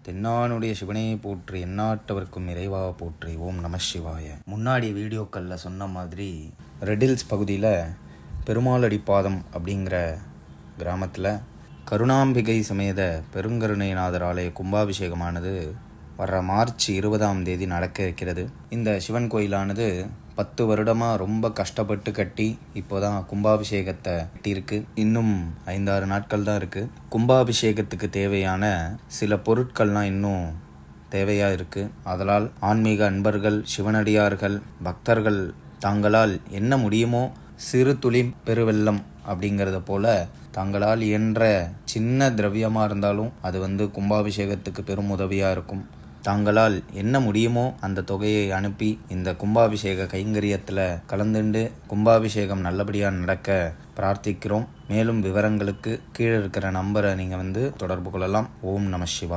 தென்னானுடைய சிவனையை போற்றி எந்நாட்டவர்க்கும் இறைவா போற்றி. ஓம் நம சிவாய. முன்னாடி வீடியோக்களில் சொன்ன மாதிரி ரெடில்ஸ் பகுதியில் பெருமாளடிப்பாதம் அப்படிங்கிற கிராமத்தில் கருணாம்பிகை சமேத பெருங்கருணைநாதர் ஆலய கும்பாபிஷேகமானது வர்ற மார்ச் 20ஆம் தேதி நடக்க இருக்கிறது. இந்த சிவன் கோயிலானது 10 வருடமாக ரொம்ப கஷ்டப்பட்டு கட்டி இப்போதான் கும்பாபிஷேகத்தை கட்டியிருக்கு. இன்னும் 5-6 நாட்கள் தான் இருக்குது. கும்பாபிஷேகத்துக்கு தேவையான சில பொருட்கள்லாம் இன்னும் தேவையாக இருக்குது. அதனால் ஆன்மீக அன்பர்கள், சிவனடியார்கள், பக்தர்கள் தாங்களால் என்ன முடியுமோ சிறு துளி பெருவெள்ளம் அப்படிங்கிறத போல தாங்களால் இயன்ற சின்ன திரவியமாக இருந்தாலும் அது கும்பாபிஷேகத்துக்கு பெரும் உதவியாக இருக்கும். தாங்களால் என்ன முடியுமோ அந்த தொகையை அனுப்பி இந்த கும்பாபிஷேக கைங்கரியத்தில் கலந்துண்டு கும்பாபிஷேகம் நல்லபடியாக நடக்க பிரார்த்திக்கிறோம். மேலும் விவரங்களுக்கு கீழே இருக்கிற நம்பரை நீங்கள் தொடர்பு கொள்ளலாம். ஓம் நம சிவாய.